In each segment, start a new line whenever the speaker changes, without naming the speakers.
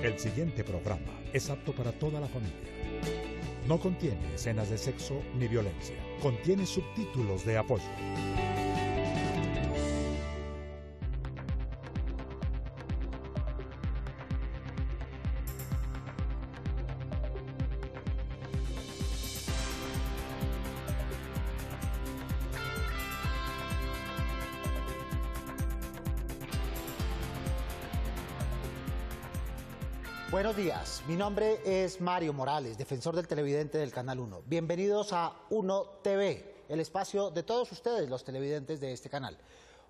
El siguiente programa es apto para toda la familia. No contiene escenas de sexo ni violencia. Contiene subtítulos de apoyo.
Buenos días, mi nombre es Mario Morales, defensor del televidente del Canal 1. Bienvenidos a Uno TV, el espacio de todos ustedes, los televidentes de este canal.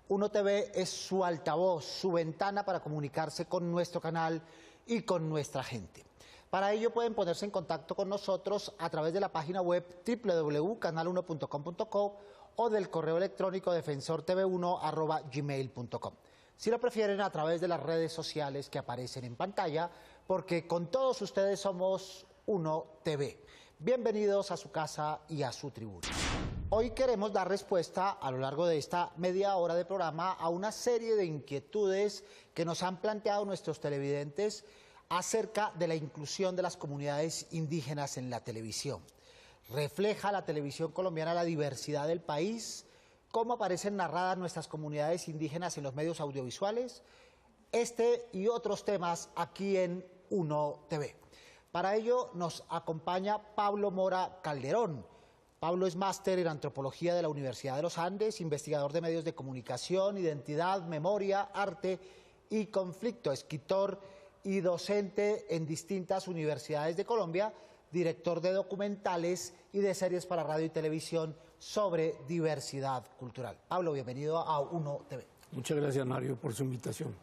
Uno TV es su altavoz, su ventana para comunicarse con nuestro canal y con nuestra gente. Para ello pueden ponerse en contacto con nosotros a través de la página web www.canal1.com.co o del correo electrónico defensortv1@gmail.com. Si lo prefieren, a través de las redes sociales que aparecen en pantalla, porque con todos ustedes somos Uno TV. Bienvenidos a su casa y a su tribuna. Hoy queremos dar respuesta a lo largo de esta media hora de programa a una serie de inquietudes que nos han planteado nuestros televidentes acerca de la inclusión de las comunidades indígenas en la televisión. ¿Refleja la televisión colombiana la diversidad del país? ¿Cómo aparecen narradas nuestras comunidades indígenas en los medios audiovisuales? Este y otros temas aquí en Uno TV. Para ello nos acompaña Pablo Mora Calderón. Pablo es máster en Antropología de la Universidad de los Andes, investigador de medios de comunicación, identidad, memoria, arte y conflicto, escritor y docente en distintas universidades de Colombia, director de documentales y de series para radio y televisión sobre diversidad cultural. Pablo, bienvenido a Uno TV.
Muchas gracias, Mario, por su invitación.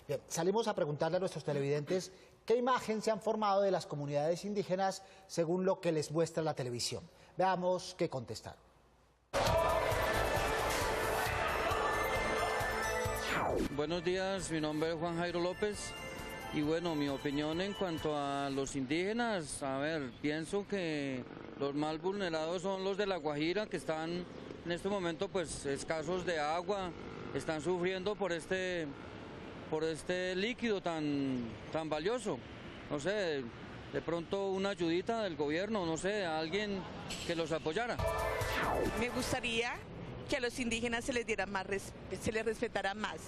Bien, salimos a preguntarle a nuestros televidentes qué imagen se han formado de las comunidades indígenas según lo que les muestra la televisión. Veamos qué contestar.
Buenos días, mi nombre es Juan Jairo López y bueno, mi opinión en cuanto a los indígenas, a ver, pienso que los más vulnerados son los de La Guajira, que están en este momento pues escasos de agua, están sufriendo por este líquido tan valioso. No sé, de pronto una ayudita del gobierno, no sé, alguien que los apoyara.
Me gustaría que a los indígenas se les diera más, se les respetara más.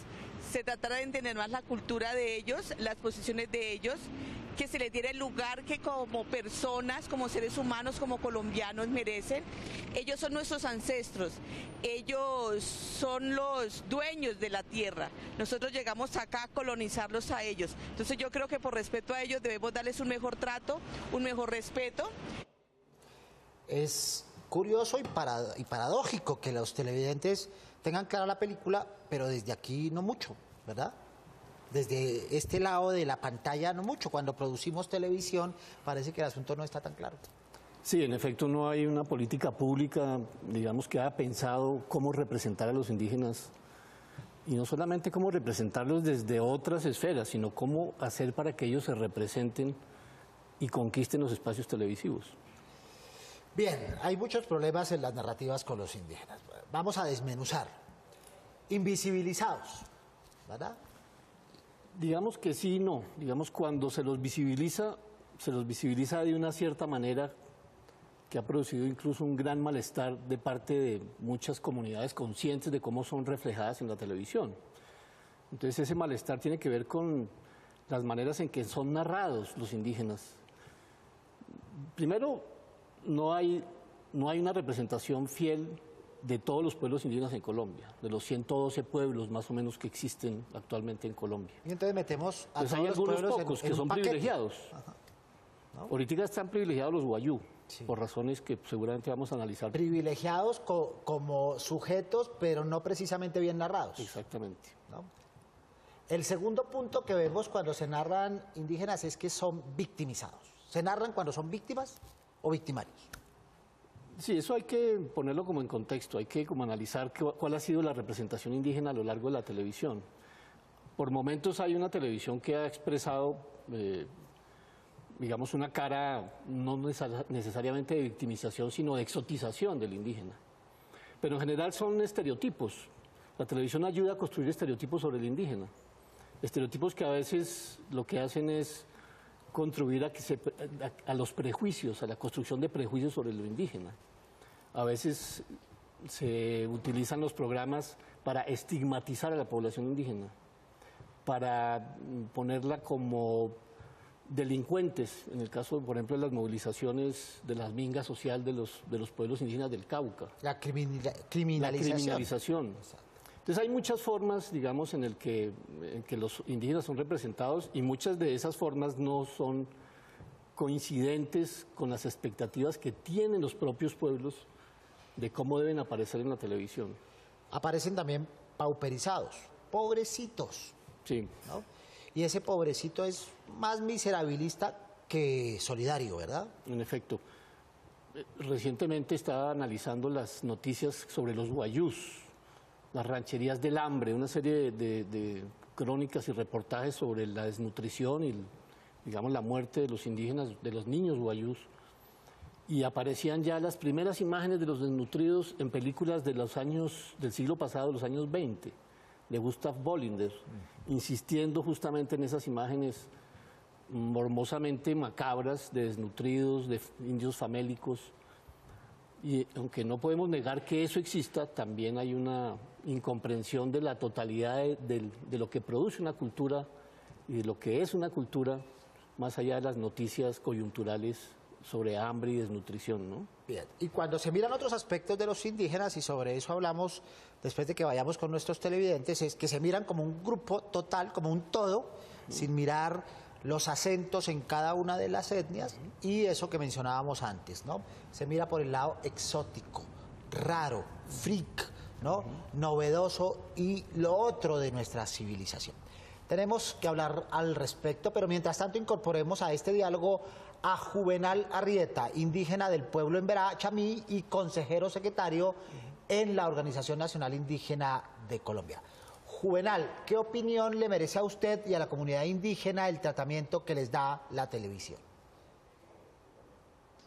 Se tratara de entender más la cultura de ellos, las posiciones de ellos, que se les diera el lugar que como personas, como seres humanos, como colombianos merecen. Ellos son nuestros ancestros, ellos son los dueños de la tierra. Nosotros llegamos acá a colonizarlos a ellos. Entonces yo creo que por respeto a ellos debemos darles un mejor trato, un mejor respeto.
Es curioso y paradójico que los televidentes tengan clara la película, pero desde aquí no mucho, ¿verdad? Desde este lado de la pantalla no mucho. Cuando producimos televisión parece que el asunto no está tan claro.
Sí, en efecto no hay una política pública, digamos, que haya pensado cómo representar a los indígenas, y no solamente cómo representarlos desde otras esferas, sino cómo hacer para que ellos se representen y conquisten los espacios televisivos.
Bien, hay muchos problemas en las narrativas con los indígenas. Vamos a desmenuzar. Invisibilizados, ¿verdad?
Digamos que sí y no. Digamos, cuando se los visibiliza de una cierta manera que ha producido incluso un gran malestar de parte de muchas comunidades conscientes de cómo son reflejadas en la televisión. Entonces ese malestar tiene que ver con las maneras en que son narrados los indígenas. Primero, no hay una representación fiel de todos los pueblos indígenas en Colombia, de los 112 pueblos más o menos que existen actualmente en Colombia.
Y entonces metemos a
pues
todos
hay
los
algunos
pueblos
pocos
en
que son
un paquete.
privilegiados.
¿No?
Ahorita están privilegiados los guayú,
Sí.
por razones que seguramente vamos a analizar.
Privilegiados como sujetos, pero no precisamente bien narrados.
Exactamente.
¿No? El segundo punto que vemos cuando se narran indígenas es que son victimizados. ¿Se narran cuando son víctimas o victimarios?
Sí, eso hay que ponerlo como en contexto, hay que como analizar cuál ha sido la representación indígena a lo largo de la televisión. Por momentos hay una televisión que ha expresado, digamos, una cara no necesariamente de victimización, sino de exotización del indígena. Pero en general son estereotipos. La televisión ayuda a construir estereotipos sobre el indígena. Estereotipos que a veces lo que hacen es contribuir a los prejuicios, a la construcción de prejuicios sobre lo indígena. A veces se utilizan los programas para estigmatizar a la población indígena, para ponerla como delincuentes, en el caso, por ejemplo, de las movilizaciones de la minga social de los pueblos indígenas del Cauca.
La criminalización.
La criminalización. Entonces hay muchas formas, digamos, en que los indígenas son representados y muchas de esas formas no son coincidentes con las expectativas que tienen los propios pueblos de cómo deben aparecer en la televisión.
Aparecen también pauperizados, pobrecitos.
Sí.
¿No? Y ese pobrecito es más miserabilista que solidario, ¿verdad?
En efecto. Recientemente estaba analizando las noticias sobre los guayús, las rancherías del hambre, una serie de crónicas y reportajes sobre la desnutrición y, digamos, la muerte de los indígenas, de los niños guayús. Y aparecían ya las primeras imágenes de los desnutridos en películas de los años, del siglo pasado, los años 20, de Gustav Bollinger, insistiendo justamente en esas imágenes mormosamente macabras de desnutridos, de indios famélicos. Y aunque no podemos negar que eso exista, también hay una incomprensión de la totalidad de lo que produce una cultura y de lo que es una cultura, más allá de las noticias coyunturales sobre hambre y desnutrición, ¿no?
Bien. Y cuando se miran otros aspectos de los indígenas, y sobre eso hablamos después de que vayamos con nuestros televidentes, es que se miran como un grupo total, como un todo, sin mirar los acentos en cada una de las etnias y eso que mencionábamos antes, ¿no? Se mira por el lado exótico, raro, freak, ¿no? Novedoso y lo otro de nuestra civilización. Tenemos que hablar al respecto, pero mientras tanto incorporemos a este diálogo a Juvenal Arrieta, indígena del pueblo Emberá Chamí y consejero secretario en la Organización Nacional Indígena de Colombia. Juvenal, ¿qué opinión le merece a usted y a la comunidad indígena el tratamiento que les da la televisión?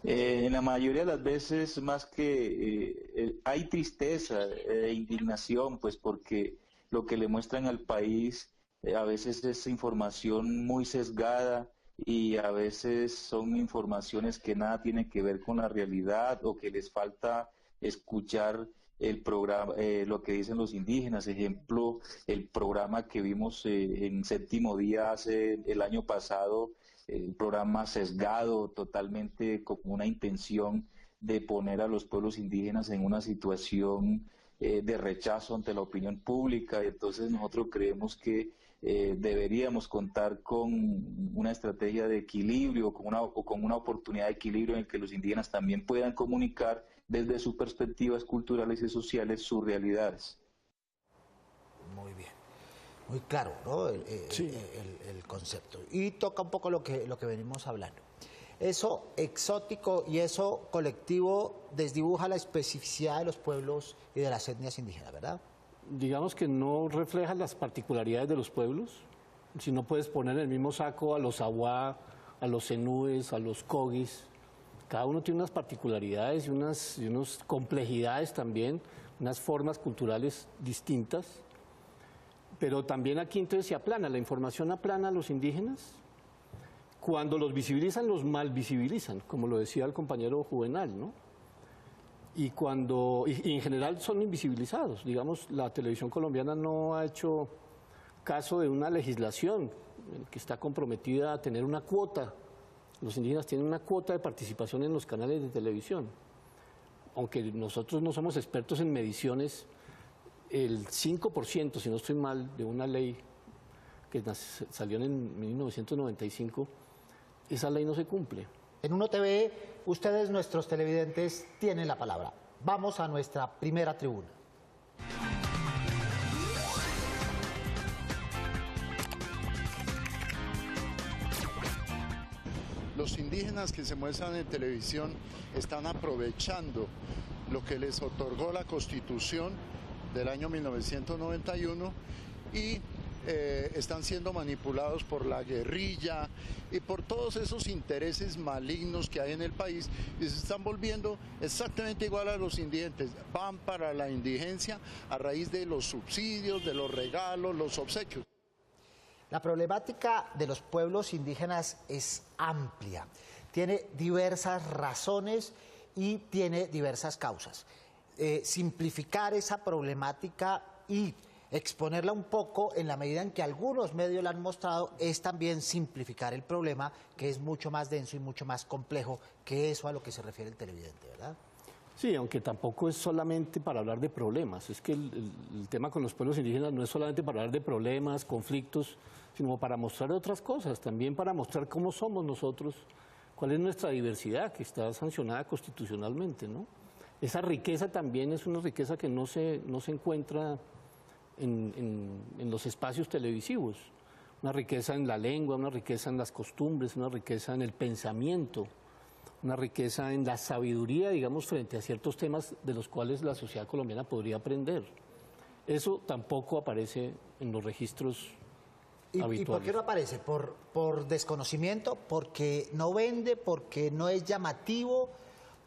En la mayoría de las veces, más que hay tristeza e indignación, pues porque lo que le muestran al país a veces es información muy sesgada y a veces son informaciones que nada tienen que ver con la realidad o que les falta escuchar el programa, lo que dicen los indígenas. Ejemplo, el programa que vimos en Séptimo Día el año pasado, el programa sesgado, totalmente con una intención de poner a los pueblos indígenas en una situación de rechazo ante la opinión pública. Entonces nosotros creemos que deberíamos contar con una estrategia de equilibrio o con una oportunidad de equilibrio en que los indígenas también puedan comunicar desde sus perspectivas culturales y sociales sus realidades.
Muy bien, muy claro, ¿no? El concepto. Y toca un poco lo que venimos hablando. Eso exótico y eso colectivo desdibuja la especificidad de los pueblos y de las etnias indígenas, ¿verdad?
Digamos que no refleja las particularidades de los pueblos. Si no puedes poner en el mismo saco a los Awá, a los Zenúes, a los Cogis. Cada uno tiene unas particularidades y unas complejidades también, unas formas culturales distintas. Pero también aquí entonces se aplana, la información aplana a los indígenas. Cuando los visibilizan, los mal visibilizan, como lo decía el compañero Juvenal, ¿no? Y en general son invisibilizados. Digamos, la televisión colombiana no ha hecho caso de una legislación que está comprometida a tener una cuota. Los indígenas tienen una cuota de participación en los canales de televisión. Aunque nosotros no somos expertos en mediciones, el 5%, si no estoy mal, de una ley que salió en 1995, esa ley no se cumple.
En Uno TV, ustedes, nuestros televidentes, tienen la palabra. Vamos a nuestra primera tribuna.
Los indígenas que se muestran en televisión están aprovechando lo que les otorgó la Constitución del año 1991 y están siendo manipulados por la guerrilla y por todos esos intereses malignos que hay en el país y se están volviendo exactamente igual a los indigentes. Van para la indigencia a raíz de los subsidios, de los regalos, los obsequios.
La problemática de los pueblos indígenas es amplia, tiene diversas razones y tiene diversas causas. Simplificar esa problemática y exponerla un poco en la medida en que algunos medios la han mostrado es también simplificar el problema, que es mucho más denso y mucho más complejo que eso a lo que se refiere el televidente, ¿verdad?
Sí, aunque tampoco es solamente para hablar de problemas, es que el tema con los pueblos indígenas no es solamente para hablar de problemas, conflictos, sino para mostrar otras cosas, también para mostrar cómo somos nosotros, cuál es nuestra diversidad que está sancionada constitucionalmente, ¿no? Esa riqueza también es una riqueza que no se encuentra en los espacios televisivos, una riqueza en la lengua, una riqueza en las costumbres, una riqueza en el pensamiento, una riqueza en la sabiduría, digamos, frente a ciertos temas de los cuales la sociedad colombiana podría aprender. Eso tampoco aparece en los registros habituales.
¿Y por qué no aparece? ¿Por desconocimiento? ¿Porque no vende? ¿Porque no es llamativo?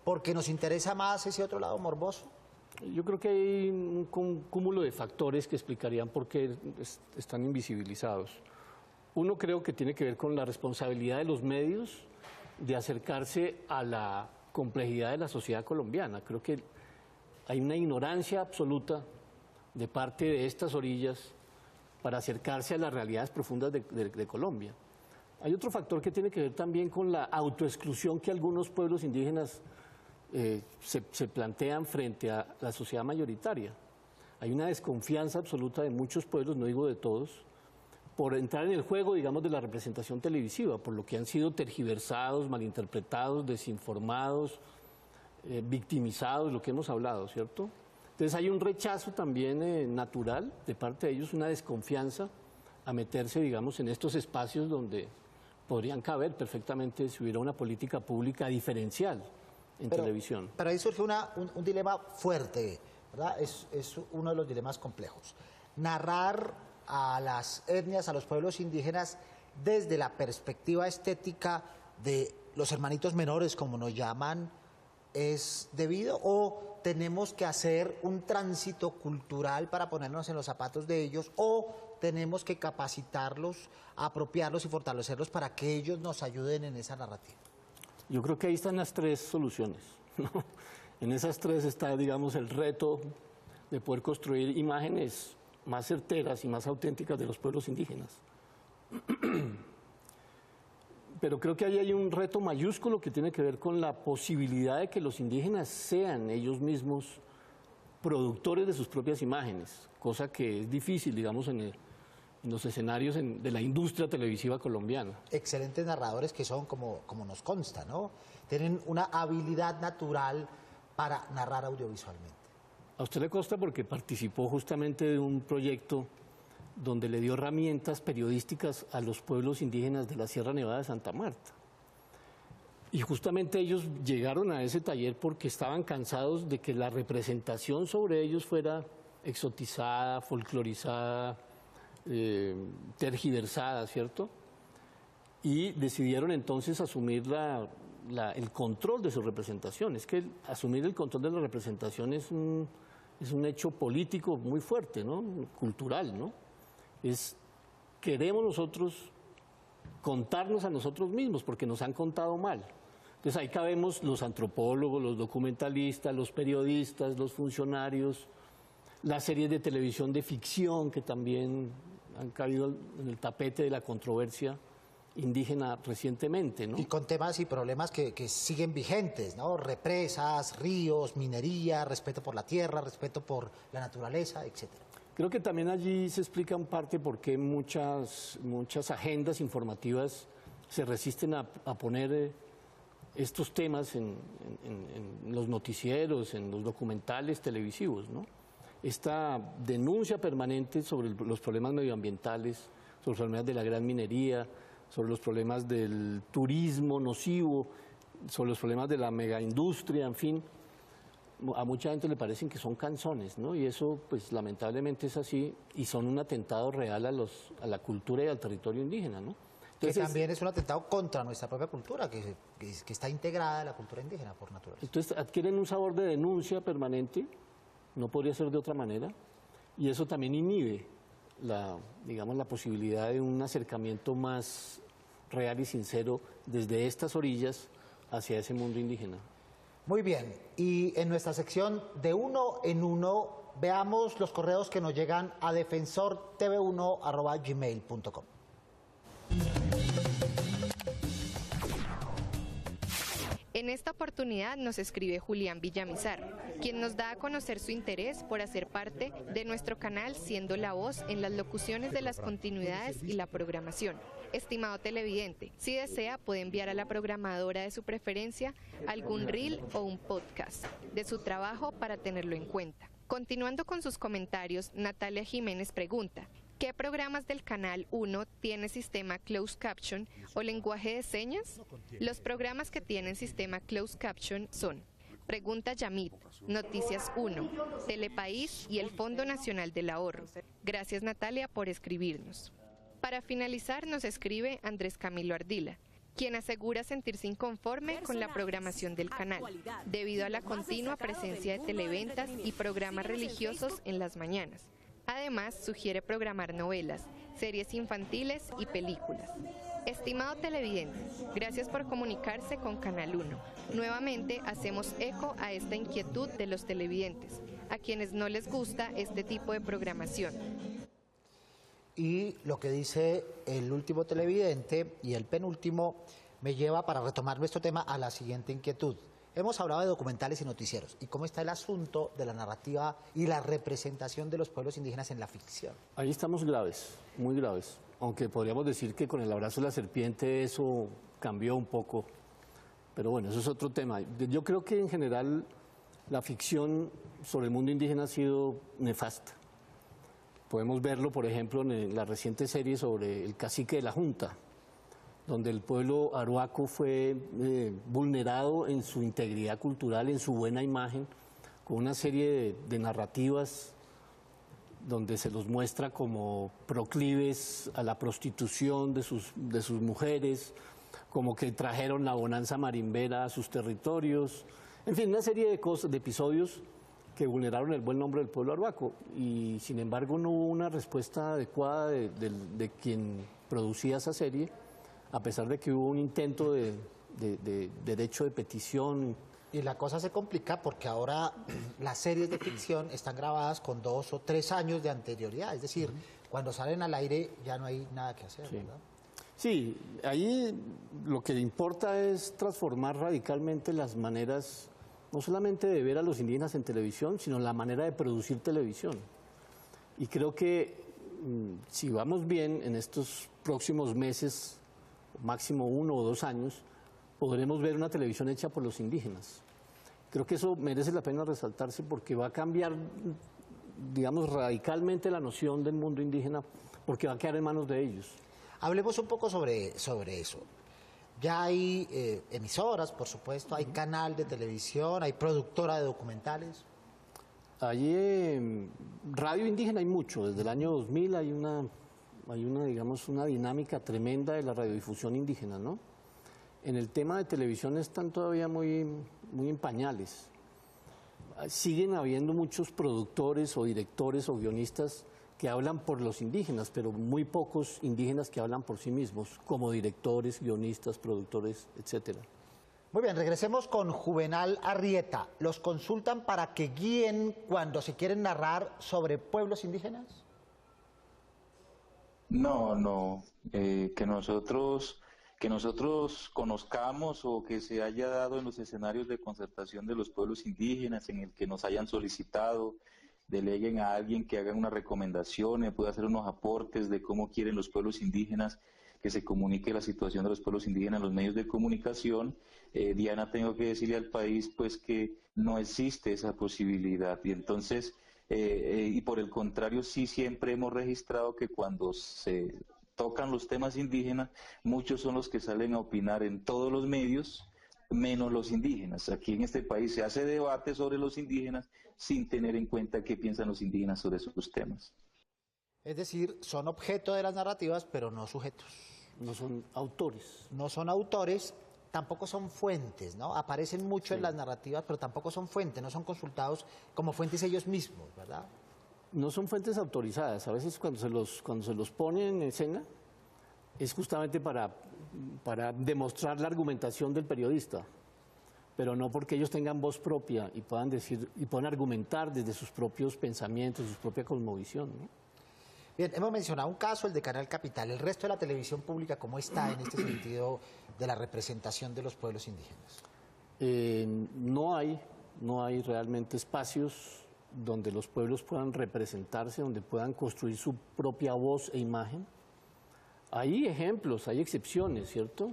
¿Porque nos interesa más ese otro lado morboso?
Yo creo que hay un cúmulo de factores que explicarían por qué están invisibilizados. Uno creo que tiene que ver con la responsabilidad de los medios de acercarse a la complejidad de la sociedad colombiana. Creo que hay una ignorancia absoluta de parte de estas orillas para acercarse a las realidades profundas de Colombia. Hay otro factor que tiene que ver también con la autoexclusión que algunos pueblos indígenas se plantean frente a la sociedad mayoritaria. Hay una desconfianza absoluta de muchos pueblos, no digo de todos, por entrar en el juego, digamos, de la representación televisiva, por lo que han sido tergiversados, malinterpretados, desinformados, victimizados, lo que hemos hablado, ¿cierto? Entonces hay un rechazo también natural de parte de ellos, una desconfianza a meterse, digamos, en estos espacios donde podrían caber perfectamente si hubiera una política pública diferencial en televisión.
Pero ahí surge un dilema fuerte, ¿verdad? Es uno de los dilemas complejos. Narrar a las etnias, a los pueblos indígenas, desde la perspectiva estética de los hermanitos menores, como nos llaman, ¿es debido o tenemos que hacer un tránsito cultural para ponernos en los zapatos de ellos o tenemos que capacitarlos, apropiarlos y fortalecerlos para que ellos nos ayuden en esa narrativa?
Yo creo que ahí están las tres soluciones, ¿no? En esas tres está, digamos, el reto de poder construir imágenes más certeras y más auténticas de los pueblos indígenas. Pero creo que ahí hay un reto mayúsculo que tiene que ver con la posibilidad de que los indígenas sean ellos mismos productores de sus propias imágenes, cosa que es difícil, digamos, en los escenarios de la industria televisiva colombiana.
Excelentes narradores que son, como nos consta, ¿no? Tienen una habilidad natural para narrar audiovisualmente.
A usted le consta porque participó justamente de un proyecto donde le dio herramientas periodísticas a los pueblos indígenas de la Sierra Nevada de Santa Marta. Y justamente ellos llegaron a ese taller porque estaban cansados de que la representación sobre ellos fuera exotizada, folclorizada, tergiversada, ¿cierto? Y decidieron entonces asumir el control de su representación. Es que asumir el control de la representación es un hecho político muy fuerte, ¿no? Cultural, ¿no? Queremos nosotros contarnos a nosotros mismos porque nos han contado mal. Entonces ahí cabemos los antropólogos, los documentalistas, los periodistas, los funcionarios, las series de televisión de ficción que también han caído en el tapete de la controversia indígena recientemente, ¿no?
Y con temas y problemas que siguen vigentes, ¿no? Represas, ríos, minería, respeto por la tierra, respeto por la naturaleza, etcétera.
Creo que también allí se explica en parte por qué muchas agendas informativas se resisten a poner estos temas en los noticieros, en los documentales televisivos, ¿no? Esta denuncia permanente sobre los problemas medioambientales, sobre los problemas de la gran minería, sobre los problemas del turismo nocivo, sobre los problemas de la megaindustria, en fin, a mucha gente le parecen que son canzones, ¿no? Y eso, pues, lamentablemente es así y son un atentado real a la cultura y al territorio indígena, ¿no? Entonces,
que también es un atentado contra nuestra propia cultura, que está integrada en la cultura indígena por naturaleza.
Entonces adquieren un sabor de denuncia permanente, no podría ser de otra manera, y eso también inhibe digamos, la posibilidad de un acercamiento más real y sincero desde estas orillas hacia ese mundo indígena.
Muy bien, y en nuestra sección de uno en uno, veamos los correos que nos llegan a defensortv1@gmail.com.
En esta oportunidad nos escribe Julián Villamizar, quien nos da a conocer su interés por hacer parte de nuestro canal, siendo la voz en las locuciones de las continuidades y la programación. Estimado televidente, si desea puede enviar a la programadora de su preferencia algún reel o un podcast de su trabajo para tenerlo en cuenta. Continuando con sus comentarios, Natalia Jiménez pregunta: ¿qué programas del Canal 1 tiene sistema Closed Caption o lenguaje de señas? Los programas que tienen sistema Closed Caption son Pregunta Yamit, Noticias 1, Telepaís y el Fondo Nacional del Ahorro. Gracias, Natalia, por escribirnos. Para finalizar, nos escribe Andrés Camilo Ardila, quien asegura sentirse inconforme con la programación del canal, debido a la continua presencia de televentas y programas religiosos en las mañanas. Además, sugiere programar novelas, series infantiles y películas. Estimado televidente, gracias por comunicarse con Canal 1. Nuevamente hacemos eco a esta inquietud de los televidentes, a quienes no les gusta este tipo de programación.
Y lo que dice el último televidente y el penúltimo me lleva, para retomar nuestro tema, a la siguiente inquietud. Hemos hablado de documentales y noticieros. ¿Y cómo está el asunto de la narrativa y la representación de los pueblos indígenas en la ficción?
Ahí estamos graves, muy graves. Aunque podríamos decir que con el abrazo de la serpiente eso cambió un poco. Pero bueno, eso es otro tema. Yo creo que en general la ficción sobre el mundo indígena ha sido nefasta. Podemos verlo, por ejemplo, en la reciente serie sobre el cacique de la Junta, donde el pueblo arhuaco fue vulnerado en su integridad cultural, en su buena imagen, con una serie de narrativas donde se los muestra como proclives a la prostitución de sus mujeres, como que trajeron la bonanza marimbera a sus territorios, en fin, una serie de cosas, de episodios que vulneraron el buen nombre del pueblo arhuaco, y sin embargo no hubo una respuesta adecuada de quien producía esa serie, a pesar de que hubo un intento de derecho de petición.
Y la cosa se complica porque ahora las series de ficción están grabadas con 2 o 3 años de anterioridad, es decir, cuando salen al aire ya no hay nada que hacer,
Sí.
¿verdad?
Sí, ahí lo que importa es transformar radicalmente las maneras, no solamente de ver a los indígenas en televisión, sino la manera de producir televisión. Y creo que si vamos bien en estos próximos meses, máximo 1 o 2 años, podremos ver una televisión hecha por los indígenas. Creo que eso merece la pena resaltarse porque va a cambiar, digamos, radicalmente la noción del mundo indígena, porque va a quedar en manos de ellos.
Hablemos un poco sobre eso. Ya hay emisoras, por supuesto, hay canal de televisión, hay productora de documentales.
Allí radio indígena hay mucho, desde el año 2000 hay una, digamos, una dinámica tremenda de la radiodifusión indígena, ¿no? En el tema de televisión están todavía muy en pañales. Siguen habiendo muchos productores o directores o guionistas que hablan por los indígenas, pero muy pocos indígenas que hablan por sí mismos, como directores, guionistas, productores, etcétera.
Muy bien, regresemos con Juvenal Arrieta. ¿Los consultan para que guíen cuando se quieren narrar sobre pueblos indígenas?
No, que nosotros conozcamos o que se haya dado en los escenarios de concertación de los pueblos indígenas, en el que nos hayan solicitado, deleguen a alguien que haga una recomendación, pueda hacer unos aportes de cómo quieren los pueblos indígenas que se comunique la situación de los pueblos indígenas en los medios de comunicación. Diana, tengo que decirle al país pues que no existe esa posibilidad, y entonces y por el contrario sí siempre hemos registrado que cuando se tocan los temas indígenas, muchos son los que salen a opinar en todos los medios, menos los indígenas. Aquí en este país se hace debate sobre los indígenas sin tener en cuenta qué piensan los indígenas sobre esos temas.
Es decir, son objeto de las narrativas, pero no sujetos.
No son autores.
No son autores, tampoco son fuentes, ¿no? Aparecen mucho en las narrativas, pero tampoco son fuentes, no son consultados como fuentes ellos mismos, ¿verdad?
no son fuentes autorizadas. A veces cuando se los pone en escena es justamente para demostrar la argumentación del periodista, pero no porque ellos tengan voz propia y puedan decir y puedan argumentar desde sus propios pensamientos, su propia cosmovisión, ¿no?
Bien, hemos mencionado un caso, el de Canal Capital. ¿El resto de la televisión pública cómo está en este sentido de la representación de los pueblos indígenas?
No hay realmente espacios donde los pueblos puedan representarse, donde puedan construir su propia voz e imagen. Hay ejemplos, hay excepciones, ¿cierto?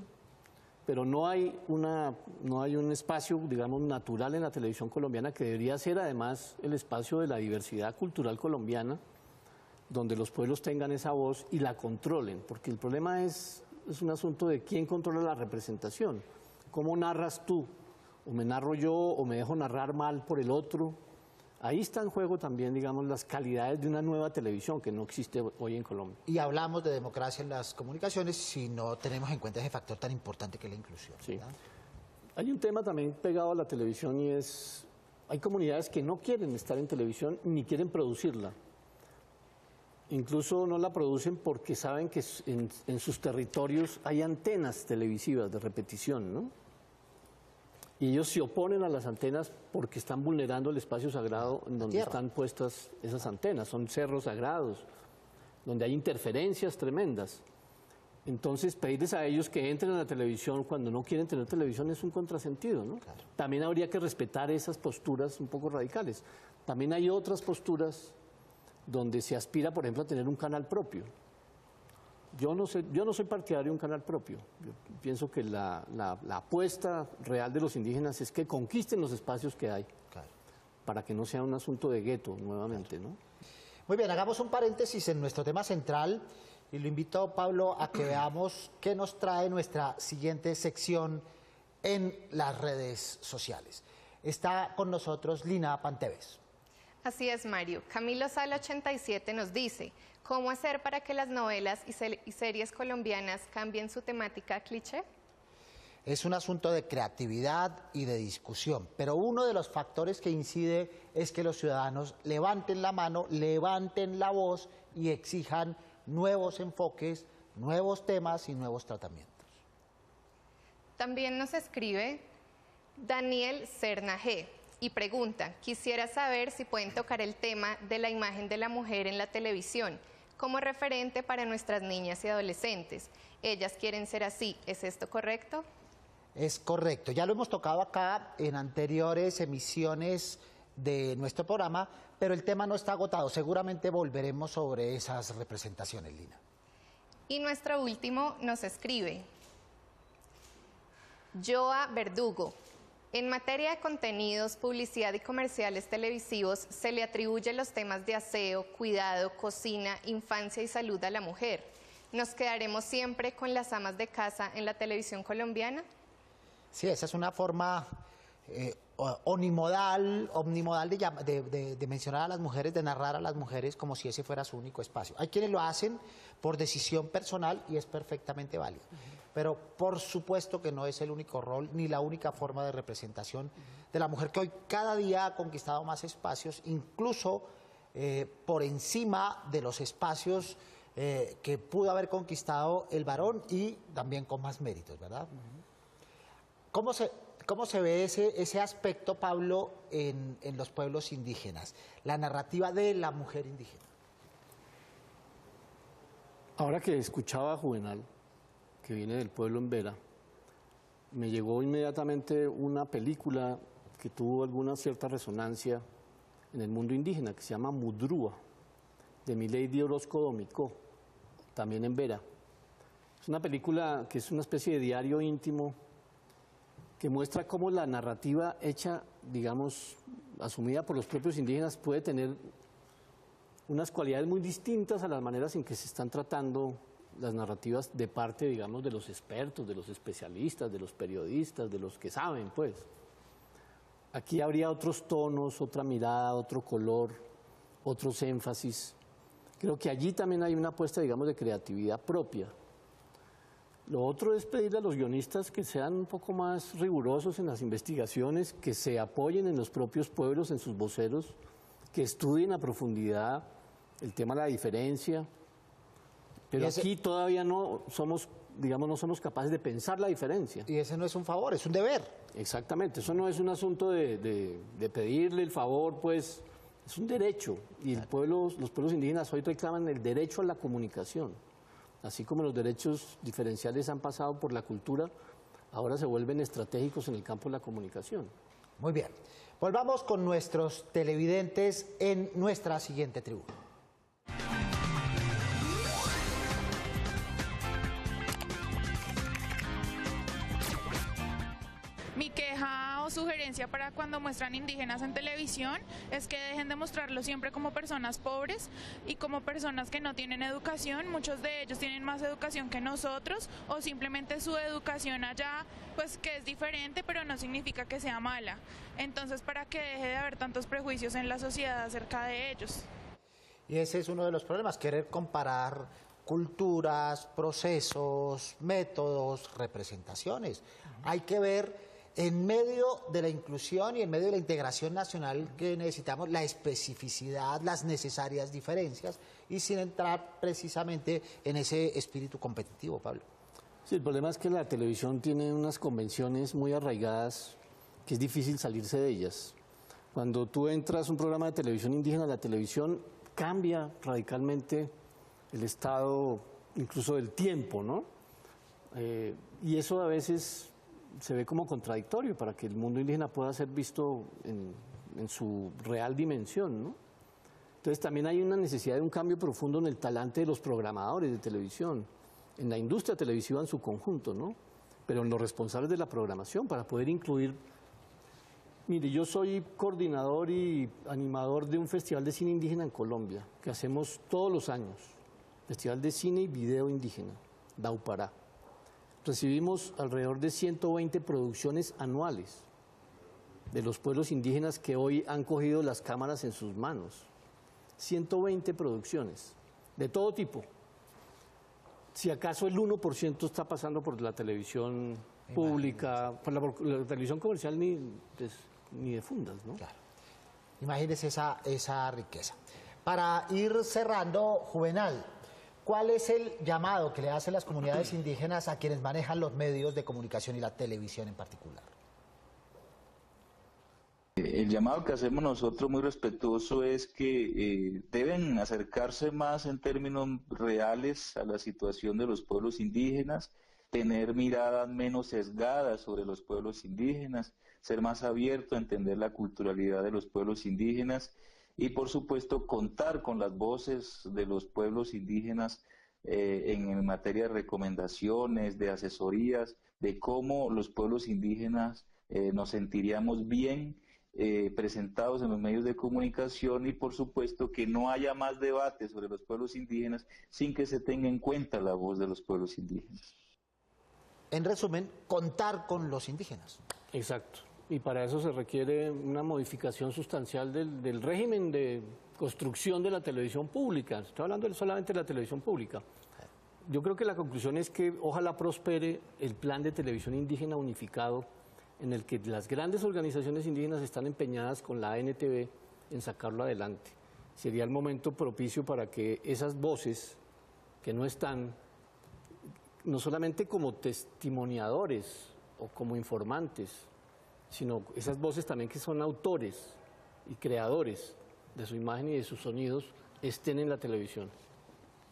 Pero no hay un espacio, digamos, natural en la televisión colombiana, que debería ser además el espacio de la diversidad cultural colombiana, donde los pueblos tengan esa voz y la controlen, porque el problema es un asunto de quién controla la representación. ¿Cómo narras tú? ¿O me narro yo o me dejo narrar mal por el otro? Ahí está en juego también, digamos, las calidades de una nueva televisión que no existe hoy en Colombia.
Y hablamos de democracia en las comunicaciones si no tenemos en cuenta ese factor tan importante que es la inclusión,
Sí.
¿verdad?
Hay un tema también pegado a la televisión y es, hay comunidades que no quieren estar en televisión ni quieren producirla. Incluso no la producen porque saben que en sus territorios hay antenas televisivas de repetición, ¿no? Y ellos se oponen a las antenas porque están vulnerando el espacio sagrado en donde están puestas esas antenas. Son cerros sagrados, donde hay interferencias tremendas. Entonces, pedirles a ellos que entren a la televisión cuando no quieren tener televisión es un contrasentido, ¿no? Claro. También habría que respetar esas posturas un poco radicales. También hay otras posturas donde se aspira, por ejemplo, a tener un canal propio. Yo no soy partidario de un canal propio. Yo pienso que la apuesta real de los indígenas es que conquisten los espacios que hay, claro, para que no sea un asunto de gueto nuevamente, claro, ¿no?
Muy bien, hagamos un paréntesis en nuestro tema central y lo invito, Pablo, a que veamos qué nos trae nuestra siguiente sección en las redes sociales. Está con nosotros Lina Panteves.
Así es, Mario. Camilo Sala 87 nos dice: ¿cómo hacer para que las novelas y series colombianas cambien su temática cliché?
Es un asunto de creatividad y de discusión, pero uno de los factores que incide es que los ciudadanos levanten la mano, levanten la voz y exijan nuevos enfoques, nuevos temas y nuevos tratamientos.
También nos escribe Daniel Serna G. y pregunta: quisiera saber si pueden tocar el tema de la imagen de la mujer en la televisión como referente para nuestras niñas y adolescentes. Ellas quieren ser así, ¿es esto correcto?
Es correcto, ya lo hemos tocado acá en anteriores emisiones de nuestro programa, pero el tema no está agotado, seguramente volveremos sobre esas representaciones, Lina.
Y nuestro último nos escribe Joa Verdugo: en materia de contenidos, publicidad y comerciales televisivos, se le atribuye los temas de aseo, cuidado, cocina, infancia y salud a la mujer. ¿Nos quedaremos siempre con las amas de casa en la televisión colombiana?
Sí, esa es una forma omnimodal de mencionar a las mujeres, de narrar a las mujeres como si ese fuera su único espacio. Hay quienes lo hacen por decisión personal y es perfectamente válido. Pero por supuesto que no es el único rol ni la única forma de representación de la mujer, que hoy cada día ha conquistado más espacios, incluso por encima de los espacios que pudo haber conquistado el varón y también con más méritos, ¿verdad? ¿Cómo se ve ese aspecto, Pablo, en los pueblos indígenas? La narrativa de la mujer indígena.
Ahora que escuchaba a Juvenal, que viene del pueblo en Vera, me llegó inmediatamente una película que tuvo alguna cierta resonancia en el mundo indígena, que se llama Mudrúa, de Milady Orozco Domicó, también en Vera. Es una película que es una especie de diario íntimo que muestra cómo la narrativa hecha, digamos, asumida por los propios indígenas puede tener unas cualidades muy distintas a las maneras en que se están tratando las narrativas de parte, digamos, de los expertos, de los especialistas, de los periodistas, de los que saben, pues. Aquí habría otros tonos, otra mirada, otro color, otros énfasis. Creo que allí también hay una apuesta, digamos, de creatividad propia. Lo otro es pedirle a los guionistas que sean un poco más rigurosos en las investigaciones, que se apoyen en los propios pueblos, en sus voceros, que estudien a profundidad el tema de la diferencia, pero aquí todavía no somos, digamos, no somos capaces de pensar la diferencia.
Y ese no es un favor, es un deber.
Exactamente, eso no es un asunto de pedirle el favor, pues es un derecho. Y los pueblos indígenas hoy reclaman el derecho a la comunicación. Así como los derechos diferenciales han pasado por la cultura, ahora se vuelven estratégicos en el campo de la comunicación.
Muy bien, volvamos con nuestros televidentes en nuestra siguiente tribuna.
Mi queja o sugerencia para cuando muestran indígenas en televisión es que dejen de mostrarlos siempre como personas pobres y como personas que no tienen educación. Muchos de ellos tienen más educación que nosotros, o simplemente su educación allá pues que es diferente, pero no significa que sea mala. Entonces, para que deje de haber tantos prejuicios en la sociedad acerca de ellos.
Y ese es uno de los problemas, querer comparar culturas, procesos, métodos, representaciones. Hay que ver en medio de la inclusión y en medio de la integración nacional que necesitamos la especificidad, las necesarias diferencias y sin entrar precisamente en ese espíritu competitivo, Pablo.
Sí, el problema es que la televisión tiene unas convenciones muy arraigadas que es difícil salirse de ellas. Cuando tú entras a un programa de televisión indígena, la televisión cambia radicalmente el estado incluso del tiempo, ¿no? Y eso a veces se ve como contradictorio para que el mundo indígena pueda ser visto en su real dimensión, ¿no? Entonces también hay una necesidad de un cambio profundo en el talante de los programadores de televisión, en la industria televisiva en su conjunto, ¿no? Pero en los responsables de la programación para poder incluir. Mire, yo soy coordinador y animador de un festival de cine indígena en Colombia, que hacemos todos los años, Festival de Cine y Video Indígena, Daupará. Recibimos alrededor de 120 producciones anuales de los pueblos indígenas que hoy han cogido las cámaras en sus manos. 120 producciones, de todo tipo. Si acaso el 1% está pasando por la televisión pública, por la televisión comercial ni de fundas, ¿no?
Claro. Imagínese esa riqueza. Para ir cerrando, Juvenal, ¿cuál es el llamado que le hacen las comunidades indígenas a quienes manejan los medios de comunicación y la televisión en particular?
El llamado que hacemos nosotros muy respetuoso es que deben acercarse más en términos reales a la situación de los pueblos indígenas, tener miradas menos sesgadas sobre los pueblos indígenas, ser más abierto a entender la culturalidad de los pueblos indígenas y por supuesto contar con las voces de los pueblos indígenas en materia de recomendaciones, de asesorías, de cómo los pueblos indígenas nos sentiríamos bien presentados en los medios de comunicación y por supuesto que no haya más debate sobre los pueblos indígenas sin que se tenga en cuenta la voz de los pueblos indígenas.
En resumen, contar con los indígenas.
Exacto. Y para eso se requiere una modificación sustancial del régimen de construcción de la televisión pública. Estoy hablando solamente de la televisión pública. Yo creo que la conclusión es que ojalá prospere el plan de televisión indígena unificado en el que las grandes organizaciones indígenas están empeñadas con la ANTV en sacarlo adelante. Sería el momento propicio para que esas voces que no están, no solamente como testimoniadores o como informantes, sino esas voces también que son autores y creadores de su imagen y de sus sonidos, estén en la televisión.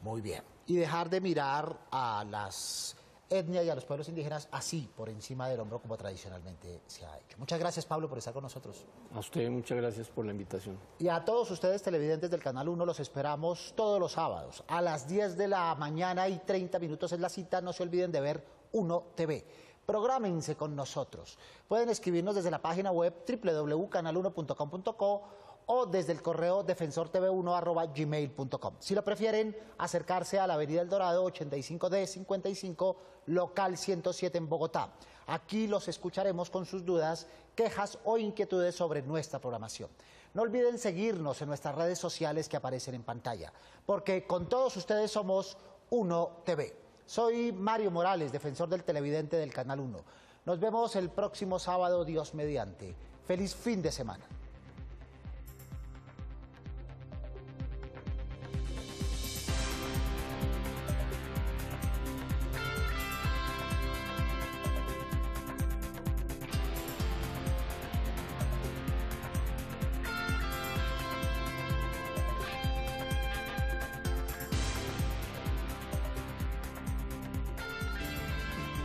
Muy bien. Y dejar de mirar a las etnias y a los pueblos indígenas así, por encima del hombro, como tradicionalmente se ha hecho. Muchas gracias, Pablo, por estar con nosotros.
A usted muchas gracias por la invitación.
Y a todos ustedes televidentes del Canal 1 los esperamos todos los sábados. A las 10 de la mañana y 30 minutos es la cita. No se olviden de ver 1 TV. Prográmense con nosotros. Pueden escribirnos desde la página web www.canal1.com.co o desde el correo defensortv1@gmail.com. Si lo prefieren, acercarse a la Avenida El Dorado 85D55, local 107 en Bogotá. Aquí los escucharemos con sus dudas, quejas o inquietudes sobre nuestra programación. No olviden seguirnos en nuestras redes sociales que aparecen en pantalla, porque con todos ustedes somos 1 TV. Soy Mario Morales, defensor del televidente del Canal 1. Nos vemos el próximo sábado, Dios mediante. Feliz fin de semana.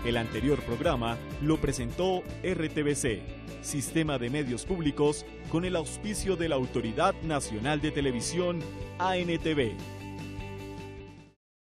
El anterior programa lo presentó RTVC, Sistema de Medios Públicos, con el auspicio de la Autoridad Nacional de Televisión, ANTV.